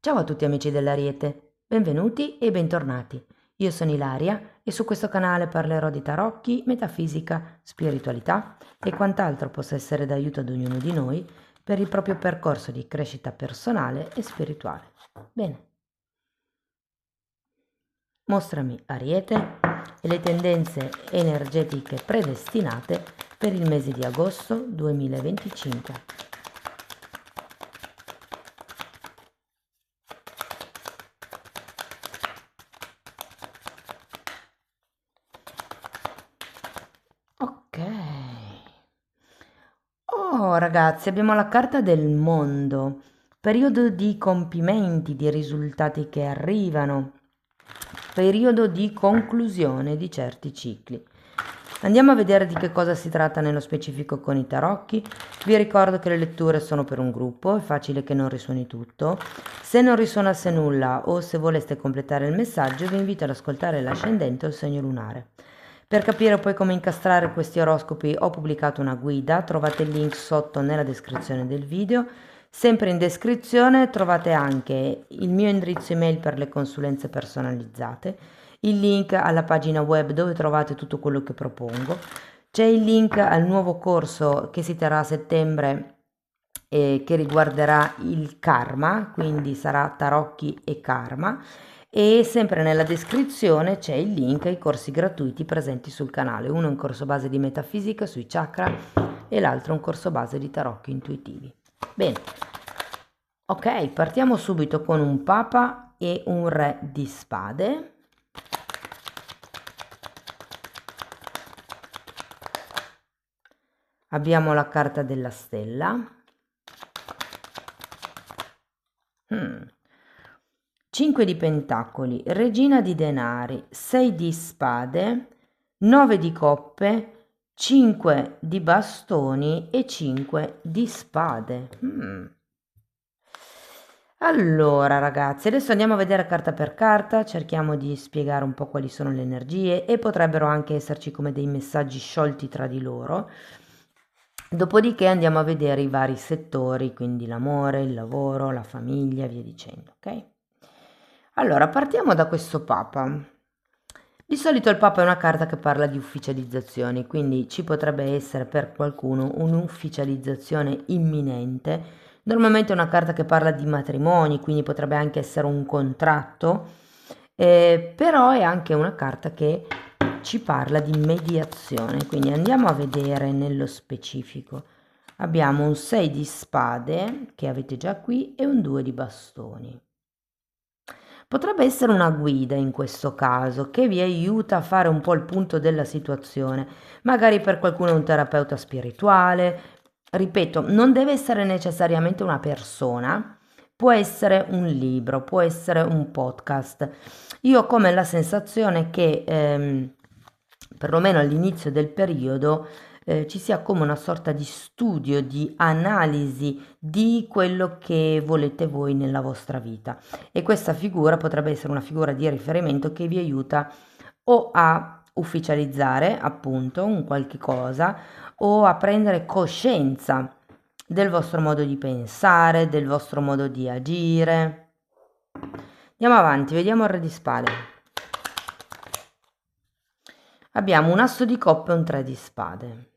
Ciao a tutti amici dell'Ariete, benvenuti e bentornati. Io sono Ilaria e su questo canale parlerò di tarocchi, metafisica, spiritualità e quant'altro possa essere d'aiuto ad ognuno di noi per il proprio percorso di crescita personale e spirituale. Bene, mostrami Ariete e le tendenze energetiche predestinate per il mese di agosto 2025. Ok. Oh ragazzi, abbiamo la carta del mondo, periodo di compimenti, di risultati che arrivano, periodo di conclusione di certi cicli. Andiamo a vedere di che cosa si tratta nello specifico con i tarocchi. Vi ricordo che le letture sono per un gruppo, è facile che non risuoni tutto. Se non risuonasse nulla o se voleste completare il messaggio, vi invito ad ascoltare l'ascendente o il segno lunare. Per capire poi come incastrare questi oroscopi ho pubblicato una guida, trovate il link sotto nella descrizione del video. Sempre in descrizione trovate anche il mio indirizzo email per le consulenze personalizzate, il link alla pagina web dove trovate tutto quello che propongo. C'è il link al nuovo corso che si terrà a settembre che riguarderà il karma, quindi sarà tarocchi e karma. E sempre nella descrizione c'è il link ai corsi gratuiti presenti sul canale. Uno è un corso base di metafisica sui chakra e l'altro è un corso base di tarocchi intuitivi. Bene, ok, partiamo subito con un papa e un re di spade. Abbiamo la carta della stella. 5 di pentacoli, regina di denari, 6 di spade, 9 di coppe, 5 di bastoni e 5 di spade. Allora ragazzi, adesso andiamo a vedere carta per carta, cerchiamo di spiegare un po' quali sono le energie e potrebbero anche esserci come dei messaggi sciolti tra di loro. Dopodiché andiamo a vedere i vari settori, quindi l'amore, il lavoro, la famiglia, via dicendo, ok? Allora, partiamo da questo Papa. Di solito il Papa è una carta che parla di ufficializzazioni, quindi ci potrebbe essere per qualcuno un'ufficializzazione imminente. Normalmente è una carta che parla di matrimoni, quindi potrebbe anche essere un contratto, però è anche una carta che ci parla di mediazione, quindi andiamo a vedere nello specifico. Abbiamo un 6 di spade che avete già qui e un 2 di bastoni. Potrebbe essere una guida in questo caso che vi aiuta a fare un po' il punto della situazione, magari per qualcuno è un terapeuta spirituale, ripeto, non deve essere necessariamente una persona, può essere un libro, può essere un podcast. Io ho come la sensazione che perlomeno all'inizio del periodo ci sia come una sorta di studio, di analisi di quello che volete voi nella vostra vita e questa figura potrebbe essere una figura di riferimento che vi aiuta o a ufficializzare appunto un qualche cosa o a prendere coscienza del vostro modo di pensare, del vostro modo di agire. Andiamo avanti, vediamo il re di spade. Abbiamo un asso di coppe e un 3 di spade.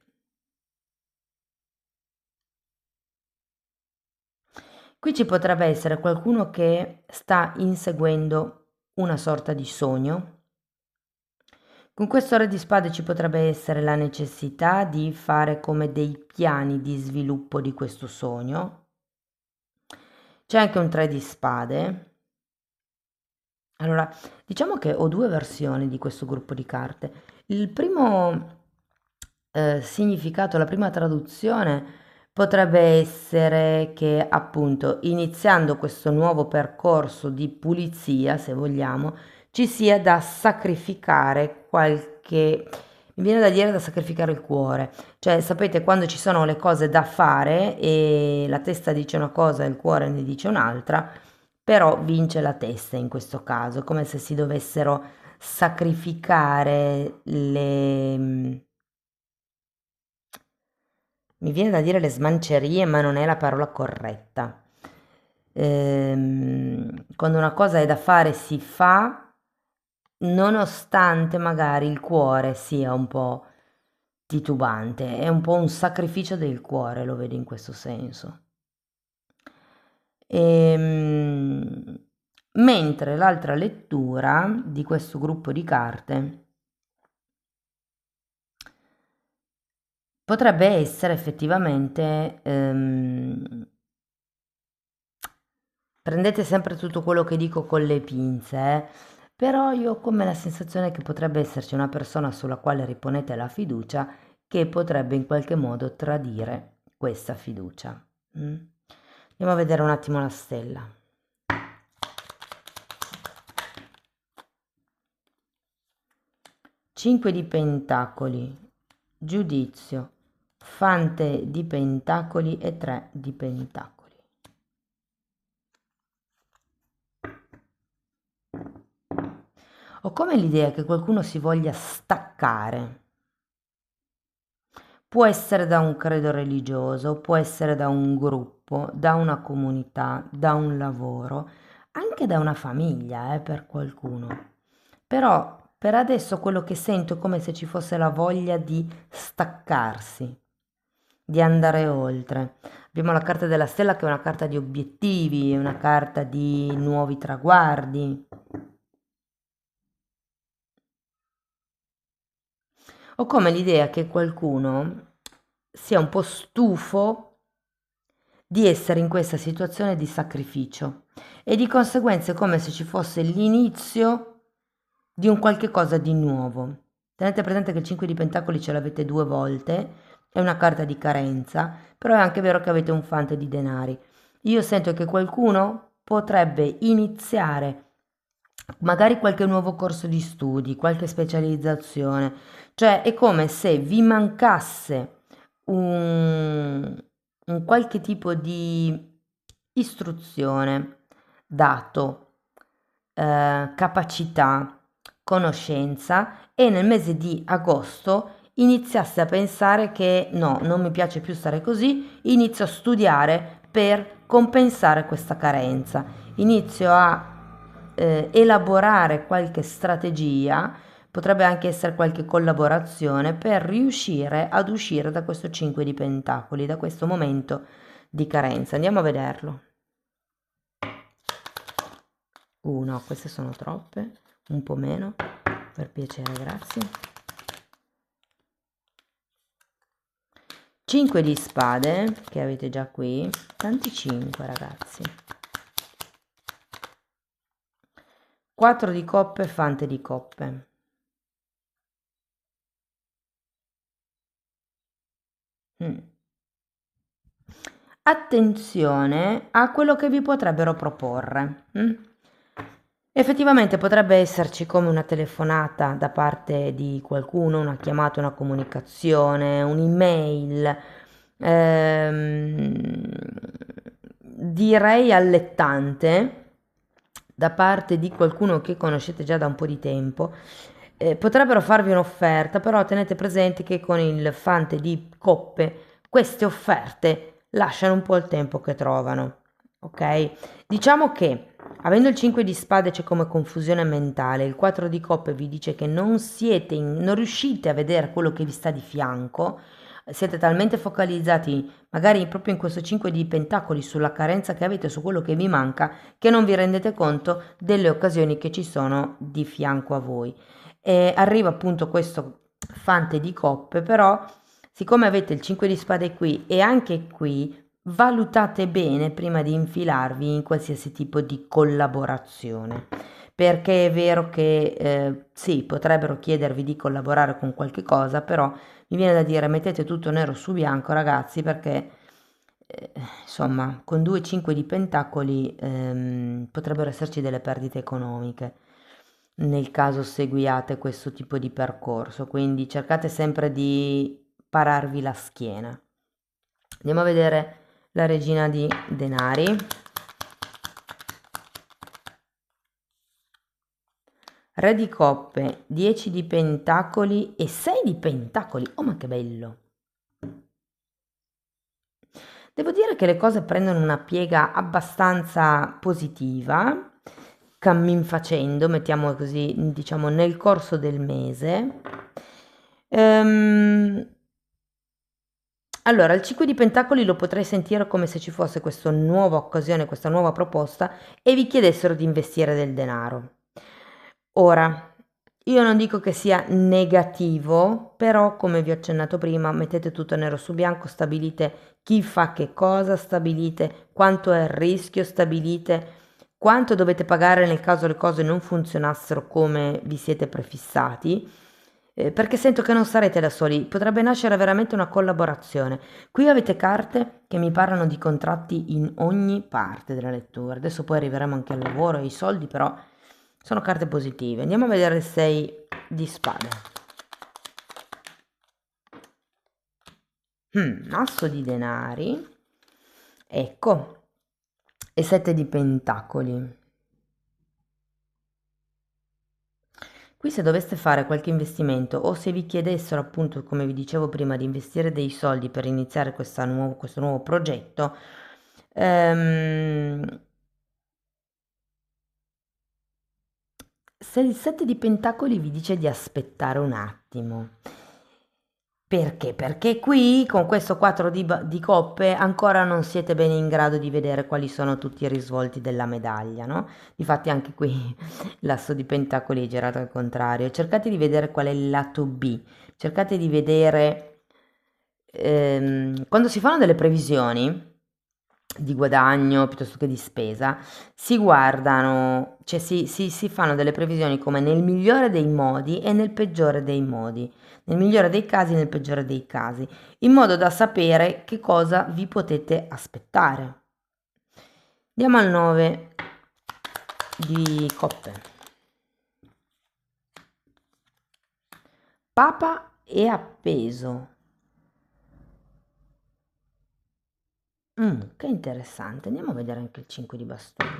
Qui ci potrebbe essere qualcuno che sta inseguendo una sorta di sogno. Con questo re di spade ci potrebbe essere la necessità di fare come dei piani di sviluppo di questo sogno. C'è anche un 3 di spade. Allora, diciamo che ho due versioni di questo gruppo di carte. Il primo significato, la prima traduzione potrebbe essere che appunto iniziando questo nuovo percorso di pulizia, se vogliamo, ci sia da sacrificare qualche, mi viene da dire da sacrificare il cuore, cioè sapete quando ci sono le cose da fare e la testa dice una cosa e il cuore ne dice un'altra, però vince la testa in questo caso, come se si dovessero sacrificare le... Mi viene da dire le smancerie, ma non è la parola corretta. quando una cosa è da fare si fa, nonostante magari il cuore sia un po' titubante, è un po' un sacrificio del cuore, lo vedo in questo senso. Mentre l'altra lettura di questo gruppo di carte potrebbe essere effettivamente, prendete sempre tutto quello che dico con le pinze, però io ho come la sensazione che potrebbe esserci una persona sulla quale riponete la fiducia che potrebbe in qualche modo tradire questa fiducia. Andiamo a vedere un attimo la stella. Cinque di pentacoli, giudizio, fante di pentacoli e 3 di pentacoli. Ho come l'idea che qualcuno si voglia staccare. Può essere da un credo religioso, può essere da un gruppo, da una comunità, da un lavoro, anche da una famiglia, per qualcuno. Però per adesso quello che sento è come se ci fosse la voglia di staccarsi, di andare oltre. Abbiamo la carta della stella che è una carta di obiettivi, è una carta di nuovi traguardi. Ho come l'idea che qualcuno sia un po' stufo di essere in questa situazione di sacrificio e di conseguenza è come se ci fosse l'inizio di un qualche cosa di nuovo. Tenete presente che il 5 di Pentacoli ce l'avete 2 volte, è una carta di carenza, però è anche vero che avete un fante di denari. Io sento che qualcuno potrebbe iniziare magari qualche nuovo corso di studi, qualche specializzazione, cioè è come se vi mancasse un qualche tipo di istruzione, dato, capacità, conoscenza e nel mese di agosto iniziasse a pensare che no, non mi piace più stare così, inizio a studiare per compensare questa carenza, inizio a elaborare qualche strategia, potrebbe anche essere qualche collaborazione per riuscire ad uscire da questo 5 di pentacoli, da questo momento di carenza. Andiamo a vederlo. No, queste sono troppe, un po' meno, per piacere, grazie. 5 di spade, che avete già qui, tanti 5 ragazzi. 4 di coppe, fante di coppe. Attenzione a quello che vi potrebbero proporre. Effettivamente potrebbe esserci come una telefonata da parte di qualcuno, una chiamata, una comunicazione, un'email, direi allettante da parte di qualcuno che conoscete già da un po' di tempo. Potrebbero farvi un'offerta, però tenete presente che con il fante di coppe queste offerte lasciano un po' il tempo che trovano, ok? Diciamo che avendo il 5 di spade c'è come confusione mentale, il 4 di coppe vi dice che non non riuscite a vedere quello che vi sta di fianco, siete talmente focalizzati magari proprio in questo 5 di pentacoli sulla carenza che avete, su quello che vi manca, che non vi rendete conto delle occasioni che ci sono di fianco a voi. E arriva appunto questo fante di coppe, però siccome avete il 5 di spade qui e anche qui, valutate bene prima di infilarvi in qualsiasi tipo di collaborazione, perché è vero che sì, potrebbero chiedervi di collaborare con qualche cosa, però mi viene da dire mettete tutto nero su bianco ragazzi, perché insomma con 2 5 di pentacoli potrebbero esserci delle perdite economiche nel caso seguiate questo tipo di percorso, quindi cercate sempre di pararvi la schiena. Andiamo a vedere la regina di denari. Re di coppe, 10 di pentacoli e 6 di pentacoli. Oh, ma che bello! Devo dire che le cose prendono una piega abbastanza positiva. cammin facendo, mettiamo così, diciamo nel corso del mese. Allora, il 5 di Pentacoli lo potrei sentire come se ci fosse questa nuova occasione, questa nuova proposta e vi chiedessero di investire del denaro. Ora, io non dico che sia negativo, però come vi ho accennato prima, mettete tutto nero su bianco, stabilite chi fa che cosa, stabilite quanto è il rischio, stabilite quanto dovete pagare nel caso le cose non funzionassero come vi siete prefissati, perché sento che non sarete da soli, potrebbe nascere veramente una collaborazione. Qui avete carte che mi parlano di contratti in ogni parte della lettura. Adesso poi arriveremo anche al lavoro e ai soldi, però sono carte positive. Andiamo a vedere il 6 di spade. Asso di denari. Ecco. E 7 di pentacoli. Qui se doveste fare qualche investimento o se vi chiedessero appunto, come vi dicevo prima, di investire dei soldi per iniziare questo nuovo progetto, se il 7 di pentacoli vi dice di aspettare un attimo. Perché? Perché qui con questo 4 di coppe ancora non siete bene in grado di vedere quali sono tutti i risvolti della medaglia, no? Difatti anche qui l'asso di pentacoli è girato al contrario. Cercate di vedere qual è il lato B, cercate di vedere quando si fanno delle previsioni di guadagno piuttosto che di spesa, si guardano, cioè si fanno delle previsioni come nel migliore dei modi e nel peggiore dei modi, nel migliore dei casi e nel peggiore dei casi, in modo da sapere che cosa vi potete aspettare. Andiamo al 9 di coppe. Papa è appeso. Che interessante. Andiamo a vedere anche il 5 di bastoni.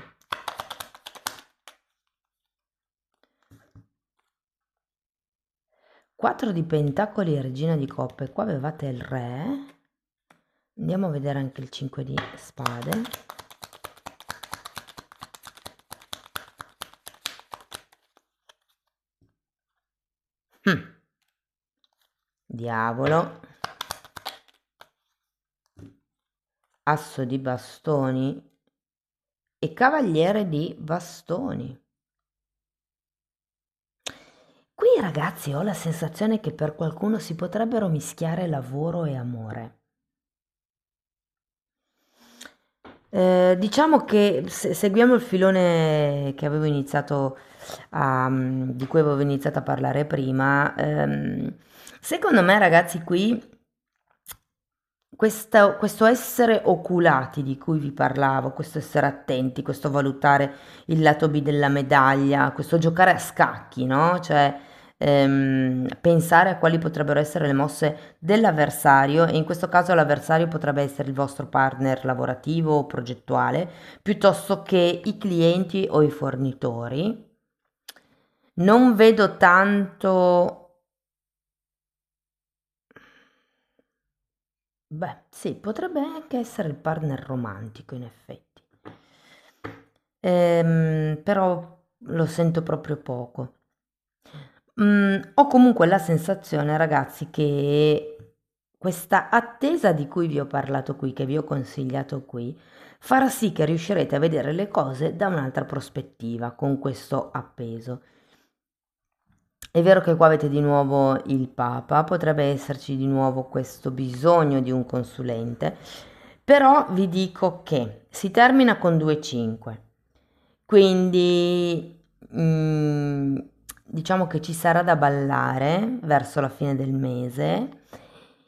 4 di pentacoli e regina di coppe. Qua avevate il re. Andiamo a vedere anche il 5 di spade. Diavolo. Asso di bastoni e cavaliere di bastoni. Qui ragazzi ho la sensazione che per qualcuno si potrebbero mischiare lavoro e amore. Diciamo che se seguiamo il filone che avevo iniziato di cui avevo iniziato a parlare prima, secondo me ragazzi qui questo essere oculati di cui vi parlavo, questo essere attenti, questo valutare il lato B della medaglia, questo giocare a scacchi, no? Cioè pensare a quali potrebbero essere le mosse dell'avversario e in questo caso l'avversario potrebbe essere il vostro partner lavorativo o progettuale, piuttosto che i clienti o i fornitori. Non vedo tanto. Beh, sì, potrebbe anche essere il partner romantico in effetti. Però lo sento proprio poco. Ho comunque la sensazione, ragazzi, che questa attesa di cui vi ho parlato qui, che vi ho consigliato qui, farà sì che riuscirete a vedere le cose da un'altra prospettiva con questo appeso. È vero che qua avete di nuovo il Papa, potrebbe esserci di nuovo questo bisogno di un consulente, però vi dico che si termina con 2,5, quindi diciamo che ci sarà da ballare verso la fine del mese.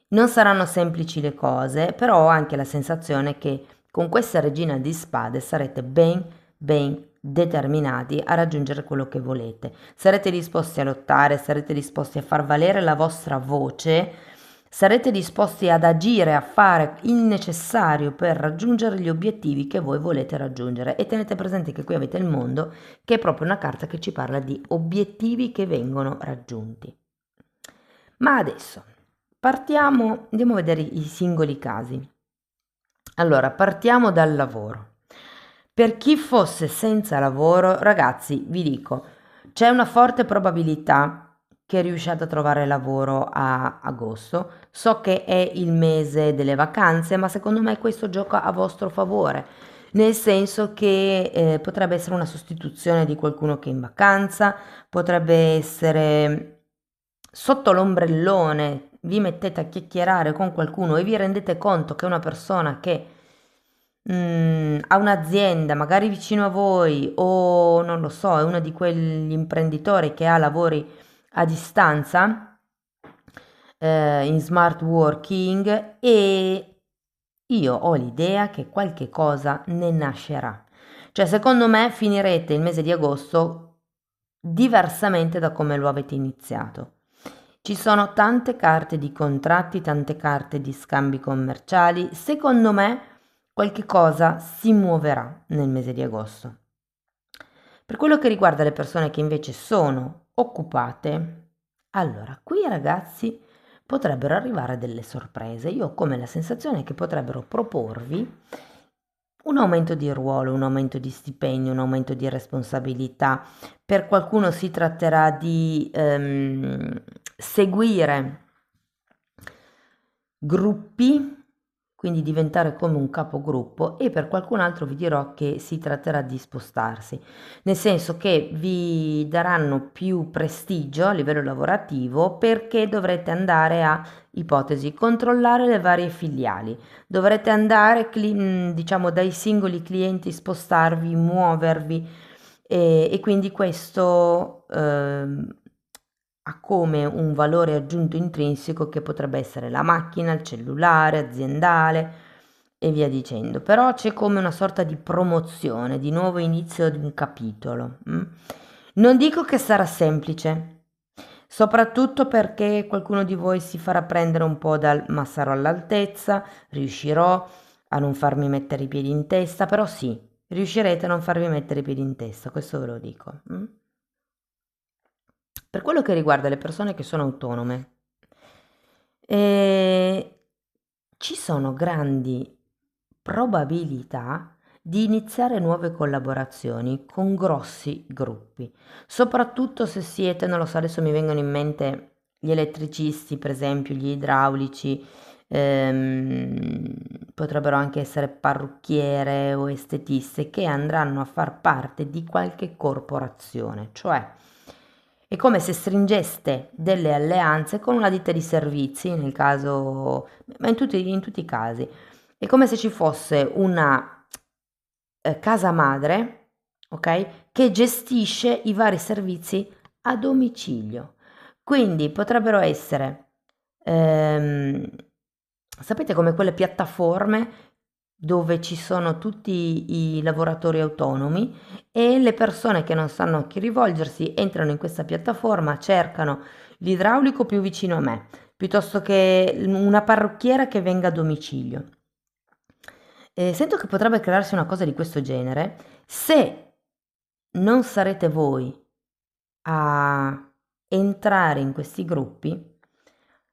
Non saranno semplici le cose, però ho anche la sensazione che con questa regina di spade sarete ben determinati a raggiungere quello che volete. Sarete disposti a lottare, sarete disposti a far valere la vostra voce, sarete disposti ad agire, a fare il necessario per raggiungere gli obiettivi che voi volete raggiungere. E tenete presente che qui avete il mondo, che è proprio una carta che ci parla di obiettivi che vengono raggiunti. Ma adesso partiamo, andiamo a vedere i singoli casi. Allora, partiamo dal lavoro. Per chi fosse senza lavoro, ragazzi, vi dico, c'è una forte probabilità che riusciate a trovare lavoro a agosto. So che è il mese delle vacanze, ma secondo me questo gioca a vostro favore, nel senso che potrebbe essere una sostituzione di qualcuno che è in vacanza, potrebbe essere sotto l'ombrellone, vi mettete a chiacchierare con qualcuno e vi rendete conto che è una persona che ha un'azienda magari vicino a voi o non lo so, è uno di quegli imprenditori che ha lavori a distanza in smart working e io ho l'idea che qualche cosa ne nascerà. Cioè, secondo me finirete il mese di agosto diversamente da come lo avete iniziato. Ci sono tante carte di contratti, tante carte di scambi commerciali. Secondo me qualche cosa si muoverà nel mese di agosto. Per quello che riguarda le persone che invece sono occupate, allora qui ragazzi potrebbero arrivare delle sorprese. Io ho come la sensazione che potrebbero proporvi un aumento di ruolo, un aumento di stipendio, un aumento di responsabilità. Per qualcuno si tratterà di seguire gruppi, quindi diventare come un capogruppo, e per qualcun altro vi dirò che si tratterà di spostarsi, nel senso che vi daranno più prestigio a livello lavorativo perché dovrete andare a, ipotesi, controllare le varie filiali, dovrete andare, diciamo, dai singoli clienti, spostarvi, muovervi e quindi questo ha come un valore aggiunto intrinseco che potrebbe essere la macchina, il cellulare aziendale e via dicendo. Però c'è come una sorta di promozione, di nuovo inizio di un capitolo. Non dico che sarà semplice, soprattutto perché qualcuno di voi si farà prendere un po' dal ma sarò all'altezza, riuscirò a non farmi mettere i piedi in testa, però sì, riuscirete a non farvi mettere i piedi in testa, questo ve lo dico. Per quello che riguarda le persone che sono autonome, eh, ci sono grandi probabilità di iniziare nuove collaborazioni con grossi gruppi, soprattutto se siete, non lo so, adesso mi vengono in mente gli elettricisti, per esempio, gli idraulici, potrebbero anche essere parrucchiere o estetiste che andranno a far parte di qualche corporazione, cioè è come se stringeste delle alleanze con una ditta di servizi, nel caso, ma in tutti i casi. È come se ci fosse una casa madre, ok? Che gestisce i vari servizi a domicilio. Quindi potrebbero essere, ehm, sapete, come quelle piattaforme dove ci sono tutti i lavoratori autonomi e le persone che non sanno a chi rivolgersi entrano in questa piattaforma, cercano l'idraulico più vicino a me, piuttosto che una parrucchiera che venga a domicilio. Sento che potrebbe crearsi una cosa di questo genere se non sarete voi a entrare in questi gruppi,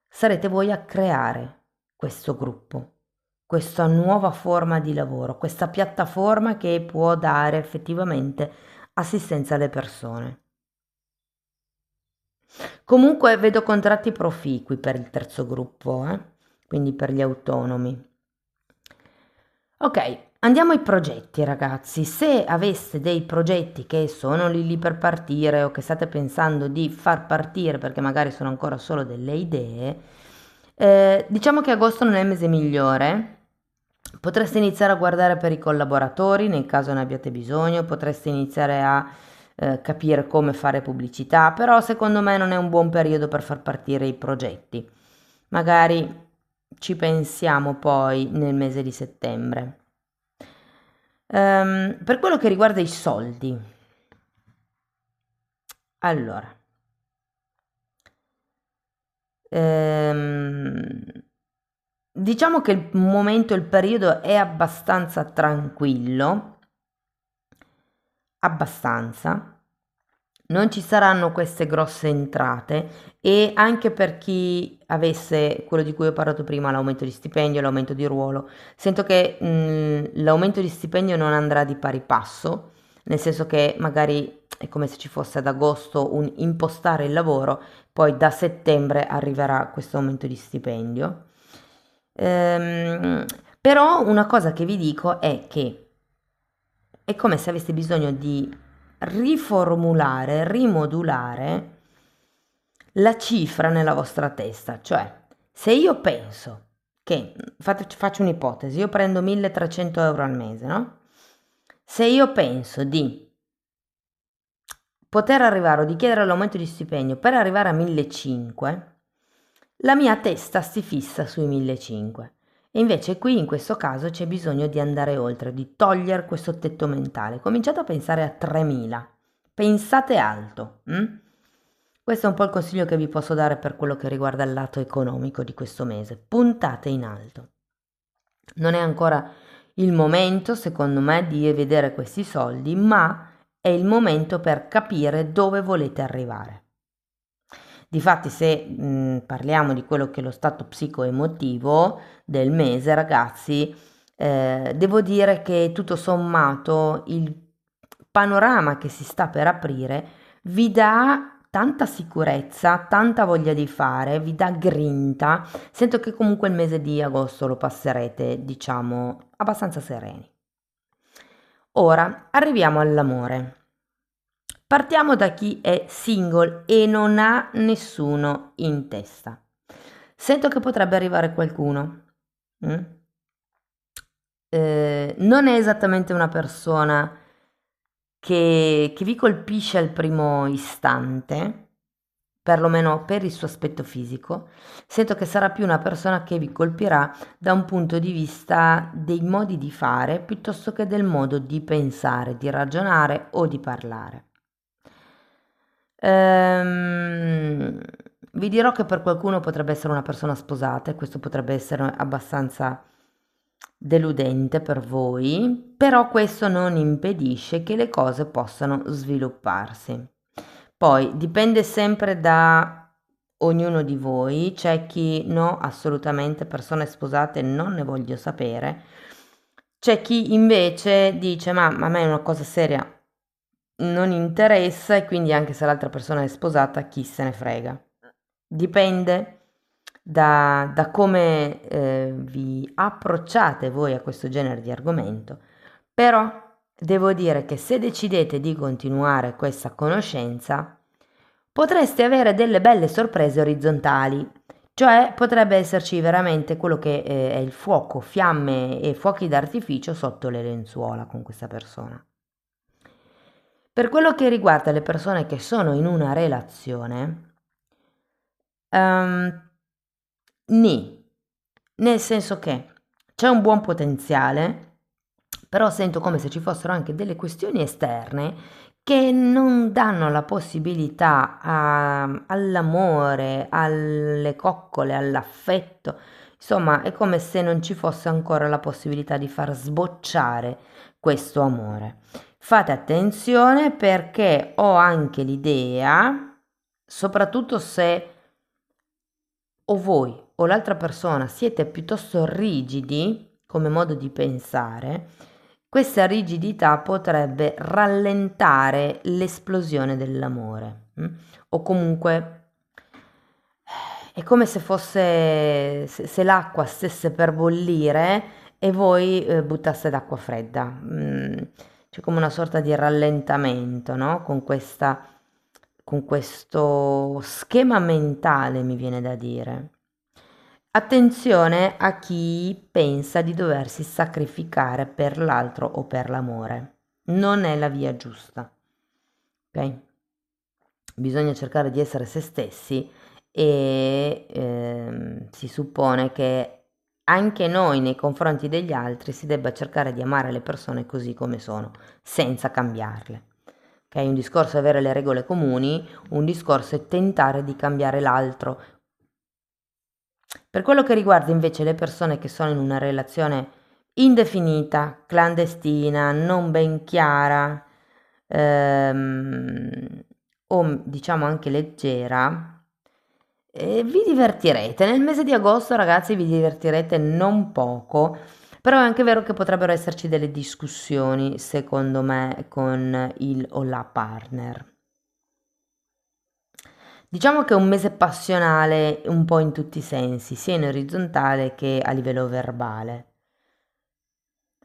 sarete voi a creare questo gruppo, questa nuova forma di lavoro, questa piattaforma che può dare effettivamente assistenza alle persone. Comunque vedo contratti proficui per il terzo gruppo, quindi per gli autonomi. Ok, andiamo ai progetti ragazzi. Se aveste dei progetti che sono lì lì per partire o che state pensando di far partire perché magari sono ancora solo delle idee, diciamo che agosto non è il mese migliore. Potreste iniziare a guardare per i collaboratori nel caso ne abbiate bisogno, potreste iniziare a capire come fare pubblicità, però secondo me non è un buon periodo per far partire i progetti. Magari ci pensiamo poi nel mese di settembre. Per quello che riguarda i soldi, allora, ehm, diciamo che il momento, il periodo è abbastanza tranquillo, abbastanza. non ci saranno queste grosse entrate e anche per chi avesse quello di cui ho parlato prima, l'aumento di stipendio, l'aumento di ruolo, sento che l'aumento di stipendio non andrà di pari passo, nel senso che magari è come se ci fosse ad agosto un impostare il lavoro, poi da settembre arriverà questo aumento di stipendio. Ehm, Però una cosa che vi dico è che è come se aveste bisogno di riformulare, rimodulare la cifra nella vostra testa. Cioè, se io penso che, faccio un'ipotesi, io prendo 1300 euro al mese, no? Se io penso di poter arrivare o di chiedere l'aumento di stipendio per arrivare a 1500, la mia testa si fissa sui 1500. E invece qui in questo caso c'è bisogno di andare oltre, di togliere questo tetto mentale. Cominciate a pensare a 3000. Pensate alto. Questo è un po' il consiglio che vi posso dare per quello che riguarda il lato economico di questo mese. Puntate in alto. Non è ancora il momento, secondo me, di vedere questi soldi, ma è il momento per capire dove volete arrivare. Difatti, se parliamo di quello che è lo stato psicoemotivo del mese, ragazzi, devo dire che tutto sommato il panorama che si sta per aprire vi dà tanta sicurezza, tanta voglia di fare, vi dà grinta. Sento che comunque il mese di agosto lo passerete, diciamo, abbastanza sereni. Ora arriviamo all'amore. Partiamo da chi è single e non ha nessuno in testa. Sento che potrebbe arrivare qualcuno. mm? Non è esattamente una persona che vi colpisce al primo istante, perlomeno per il suo aspetto fisico. Sento che sarà più una persona che vi colpirà da un punto di vista dei modi di fare piuttosto che del modo di pensare, di ragionare o di parlare. Ehm, Vi dirò che per qualcuno potrebbe essere una persona sposata e questo potrebbe essere abbastanza deludente per voi, però questo non impedisce che le cose possano svilupparsi. Poi dipende sempre da ognuno di voi, c'è chi no, assolutamente persone sposate non ne voglio sapere, c'è chi invece dice ma a me è una cosa seria non interessa e quindi anche se l'altra persona è sposata, chi se ne frega. Dipende da come vi approcciate voi a questo genere di argomento, però devo dire che se decidete di continuare questa conoscenza, potreste avere delle belle sorprese orizzontali, cioè potrebbe esserci veramente quello che è il fuoco, fiamme e fuochi d'artificio sotto le lenzuola con questa persona. Per quello che riguarda le persone che sono in una relazione, ehm, nì, nel senso che c'è un buon potenziale, però sento come se ci fossero anche delle questioni esterne che non danno la possibilità all'amore, alle coccole, all'affetto. Insomma, è come se non ci fosse ancora la possibilità di far sbocciare questo amore. Fate attenzione perché ho anche l'idea, soprattutto se o voi o l'altra persona siete piuttosto rigidi come modo di pensare, questa rigidità potrebbe rallentare l'esplosione dell'amore. O comunque è come se fosse, se l'acqua stesse per bollire e voi buttaste d'acqua fredda. C'è come una sorta di rallentamento, no? Con questo schema mentale, mi viene da dire. Attenzione a chi pensa di doversi sacrificare per l'altro o per l'amore. Non è la via giusta. Ok? Bisogna cercare di essere se stessi e si suppone che anche noi nei confronti degli altri si debba cercare di amare le persone così come sono, senza cambiarle. Ok? Un discorso è avere le regole comuni, un discorso è tentare di cambiare l'altro. Per quello che riguarda invece le persone che sono in una relazione indefinita, clandestina, non ben chiara, ehm, o diciamo anche leggera, vi divertirete. Nel mese di agosto, ragazzi, vi divertirete non poco, però è anche vero che potrebbero esserci delle discussioni, secondo me, con il o la partner. Diciamo che è un mese passionale un po' in tutti i sensi, sia in orizzontale che a livello verbale.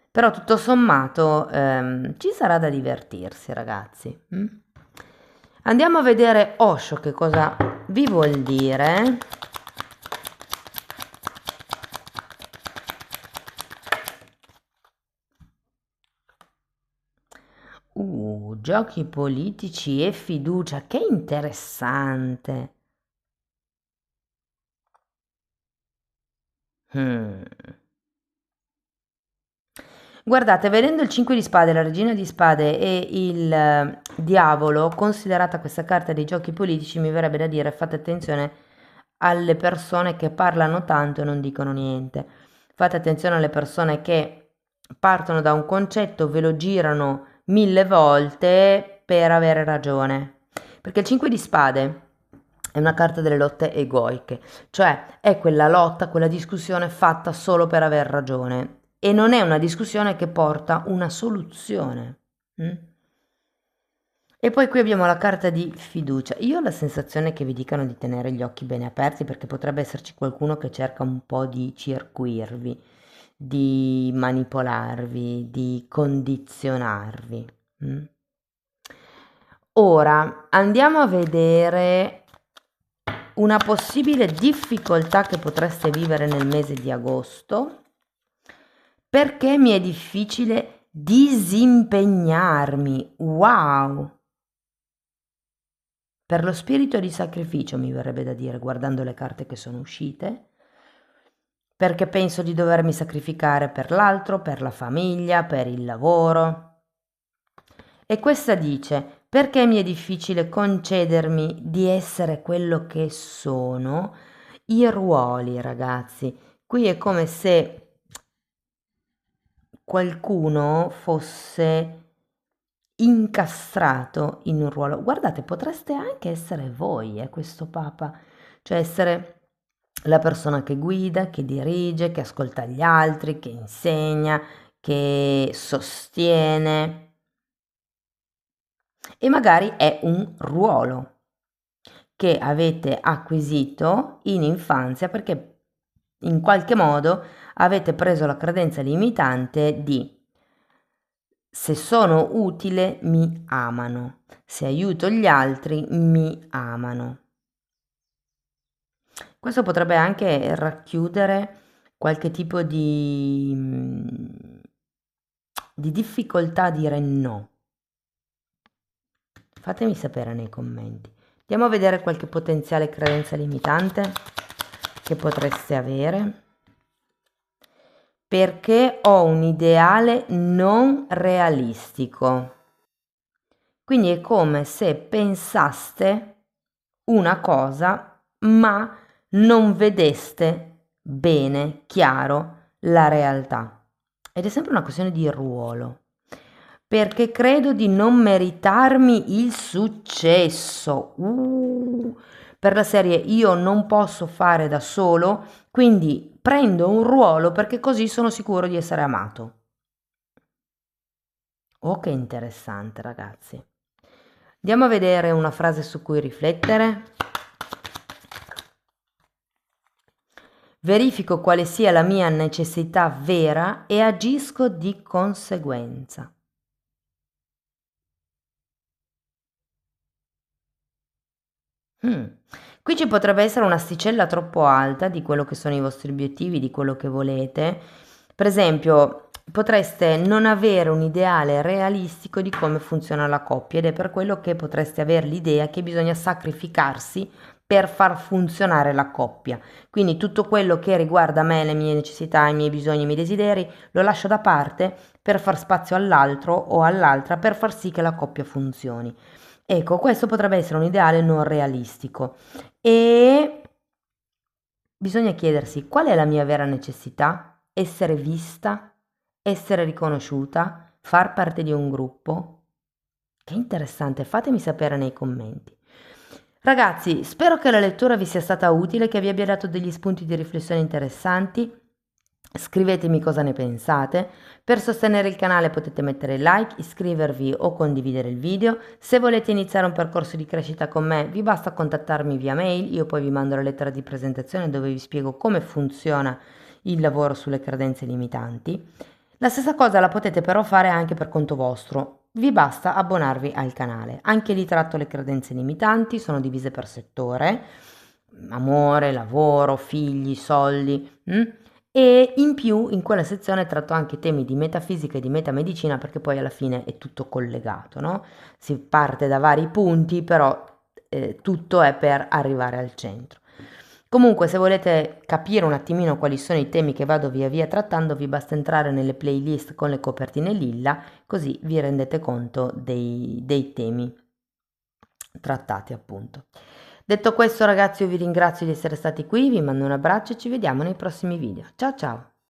Però tutto sommato ci sarà da divertirsi, ragazzi. Mm? Andiamo a vedere Osho che cosa vi vuol dire. Giochi politici e fiducia, che interessante. Mm. Guardate, vedendo il 5 di spade, la regina di spade e il diavolo, considerata questa carta dei giochi politici, mi verrebbe da dire fate attenzione alle persone che parlano tanto e non dicono niente. Fate attenzione alle persone che partono da un concetto, ve lo girano 1000 volte per avere ragione. Perché il 5 di spade è una carta delle lotte egoiche, cioè è quella lotta, quella discussione fatta solo per aver ragione e non è una discussione che porta una soluzione. Mm? E poi qui abbiamo la carta di fiducia. Io ho la sensazione che vi dicano di tenere gli occhi bene aperti perché potrebbe esserci qualcuno che cerca un po' di circuirvi, di manipolarvi, di condizionarvi. Mm? Ora andiamo a vedere una possibile difficoltà che potreste vivere nel mese di agosto. Perché mi è difficile disimpegnarmi? Wow! Per lo spirito di sacrificio mi verrebbe da dire, guardando le carte che sono uscite, perché penso di dovermi sacrificare per l'altro, per la famiglia, per il lavoro. E questa dice, perché mi è difficile concedermi di essere quello che sono? I ruoli, ragazzi. Qui è come se qualcuno fosse incastrato in un ruolo. Guardate, potreste anche essere voi, questo papa, cioè essere la persona che guida, che dirige, che ascolta gli altri, che insegna, che sostiene e magari è un ruolo che avete acquisito in infanzia perché in qualche modo avete preso la credenza limitante di se sono utile mi amano, se aiuto gli altri mi amano. Questo potrebbe anche racchiudere qualche tipo di difficoltà a dire no. Fatemi sapere nei commenti. Andiamo a vedere qualche potenziale credenza limitante che potreste avere. Perché ho un ideale non realistico. Quindi è come se pensaste una cosa, ma non vedeste bene, chiaro, la realtà. Ed è sempre una questione di ruolo. Perché credo di non meritarmi il successo. Per la serie io non posso fare da solo, quindi prendo un ruolo perché così sono sicuro di essere amato. Oh, che interessante, ragazzi. Andiamo a vedere una frase su cui riflettere. Verifico quale sia la mia necessità vera e agisco di conseguenza. Qui ci potrebbe essere un'asticella troppo alta di quello che sono i vostri obiettivi, di quello che volete. Per esempio, potreste non avere un ideale realistico di come funziona la coppia ed è per quello che potreste avere l'idea che bisogna sacrificarsi per far funzionare la coppia. Quindi tutto quello che riguarda me, le mie necessità, i miei bisogni, i miei desideri, lo lascio da parte per far spazio all'altro o all'altra per far sì che la coppia funzioni. Ecco, questo potrebbe essere un ideale non realistico e bisogna chiedersi qual è la mia vera necessità? Essere vista, essere riconosciuta, far parte di un gruppo? Che interessante, fatemi sapere nei commenti. Ragazzi, spero che la lettura vi sia stata utile, che vi abbia dato degli spunti di riflessione interessanti. Scrivetemi cosa ne pensate. Per sostenere il canale potete mettere like, iscrivervi o condividere il video. Se volete iniziare un percorso di crescita con me, vi basta contattarmi via mail, io poi vi mando la lettera di presentazione dove vi spiego come funziona il lavoro sulle credenze limitanti. La stessa cosa la potete però fare anche per conto vostro. Vi basta abbonarvi al canale. Anche lì tratto le credenze limitanti, sono divise per settore: amore, lavoro, figli, soldi. E in più in quella sezione tratto anche temi di metafisica e di metamedicina, perché poi alla fine è tutto collegato, no? Si parte da vari punti, però tutto è per arrivare al centro. Comunque, se volete capire un attimino quali sono i temi che vado via via trattando, vi basta entrare nelle playlist con le copertine lilla, così vi rendete conto dei temi trattati, appunto. Detto questo, ragazzi, io vi ringrazio di essere stati qui, vi mando un abbraccio e ci vediamo nei prossimi video. Ciao ciao!